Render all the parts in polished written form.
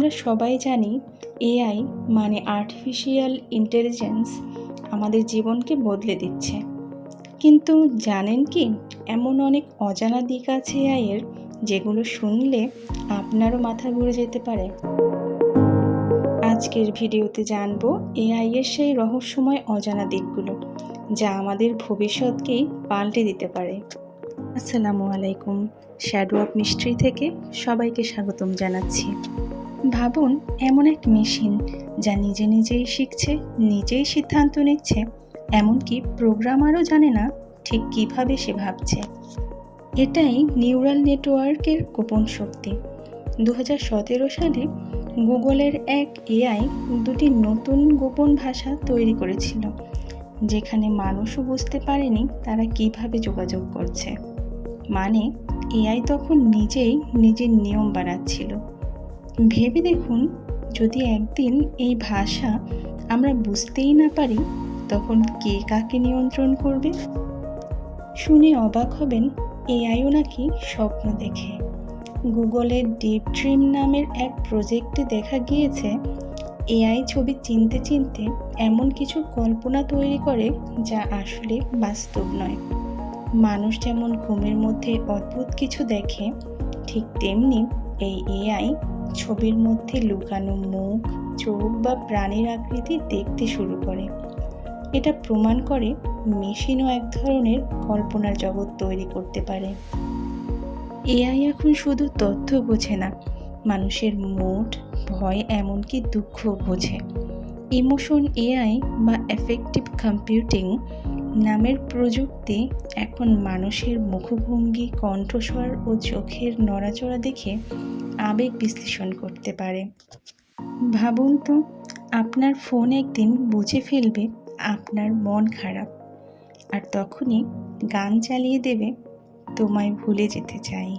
আমরা সবাই জানি এআই মানে আর্টিফিশিয়াল ইন্টেলিজেন্স আমাদের জীবনকে বদলে দিচ্ছে। কিন্তু জানেন কি, এমন অনেক অজানা দিক আছে এআইয়ের যেগুলো শুনলে আপনারও মাথা ঘুরে যেতে পারে। আজকের ভিডিওতে জানবো এআইয়ের সেই রহস্যময় অজানা দিকগুলো যা আমাদের ভবিষ্যৎকেই পাল্টে দিতে পারে। আসসালামু আলাইকুম, শ্যাডো অফ মিস্ট্রি থেকে সবাইকে স্বাগতম জানাচ্ছি। ভাবুন, এমন এক মেশিন যা নিজেই শিখছে, নিজেই সিদ্ধান্ত নিচ্ছে, এমনকি প্রোগ্রামারও জানে না ঠিক কিভাবে সে ভাবছে। এটাই নিউরাল নেটওয়ার্কের গোপন শক্তি। 2017 সালে গুগলের এক এআই দুটি নতুন গোপন ভাষা তৈরি করেছিল, যেখানে মানুষও বুঝতে পারেনি তারা কিভাবে যোগাযোগ করছে। মানে এআই তখন নিজেই নিজের নিয়ম বানাচ্ছিল। ভেবে দেখুন, যদি একদিন এই ভাষা আমরা বুঝতেই না পারি, তখন কে কাকে নিয়ন্ত্রণ করবে? শুনে অবাক হবেন, এআইও নাকি স্বপ্ন দেখে। গুগলের ডিপ ড্রিম নামের এক প্রজেক্টে দেখা গিয়েছে এআই ছবি চিনতে এমন কিছু কল্পনা তৈরি করে যা আসলে বাস্তব নয়। মানুষ যেমন ঘুমের মধ্যে অদ্ভুত কিছু দেখে, ঠিক তেমনি এই এআই ছবির মধ্যে লুকানো মুখ, চোখ বা প্রাণীর আকৃতি দেখতে শুরু করে। এটা প্রমাণ করে মেশিনও এক ধরনের কল্পনার জগৎ তৈরি করতে পারে। এআই এখন শুধু তথ্য বোঝে না, মানুষের মুড, ভয়, এমনকি দুঃখ বোঝে। ইমোশন এআই বা এফেক্টিভ কম্পিউটিং নামের প্রযুক্তি এখন মানুষের মুখভঙ্গি, কণ্ঠস্বর ও চোখের নড়াচড়া দেখে আবেগ বিশ্লেষণ করতে পারে। ভাবুন তো, আপনার ফোন একদিন বুঝে ফেলবে আপনার মন খারাপ, আর তখনই গান চালিয়ে দেবে, তোমায় ভুলে যেতে চাই।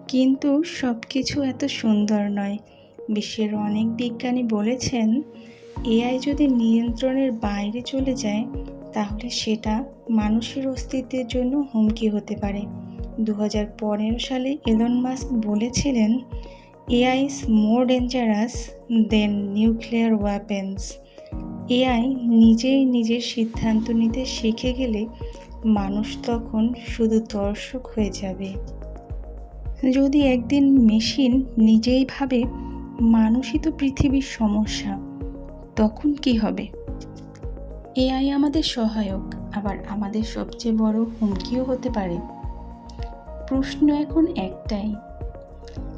কিন্তু সব কিছু এত সুন্দর নয়। বিশ্বের অনেক বিজ্ঞানী বলেছেন, এআই যদি নিয়ন্ত্রণের বাইরে চলে যায়, তাহলে সেটা মানুষের অস্তিত্বের জন্য হুমকি হতে পারে। 2015 সালে এলন মাস্ক বলেছিলেন, AI is more dangerous then nuclear weapons. AI নিজেই নিজের সিদ্ধান্ত নিতে শিখে গেলে মানুষ তখন শুধু দর্শক হয়ে যাবে। যদি একদিন মেশিন নিজেই ভাবে মানুষই তো পৃথিবীর সমস্যা, তখন কি হবে? এআই আমাদের সহায়ক, আবার আমাদের সবচেয়ে বড় হুমকিও হতে পারে। প্রশ্ন এখন একটাই,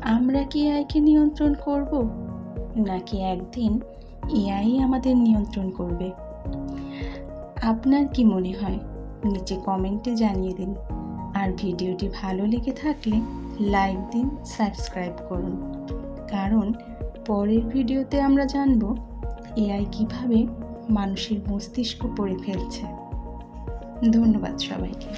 আমরা কি এআইকে নিয়ন্ত্রণ করব, নাকি একদিন এআই আমাদের নিয়ন্ত্রণ করবে? আপনার কি মনে হয়? নিচে কমেন্টে জানিয়ে দিন। আর ভিডিওটি ভালো লেগে থাকলে লাইক দিন, সাবস্ক্রাইব করুন, কারণ পরের ভিডিওতে আমরা জানব এআই কিভাবে মানুষের মস্তিষ্ক পড়ে ফেলছে। ধন্যবাদ সবাইকে।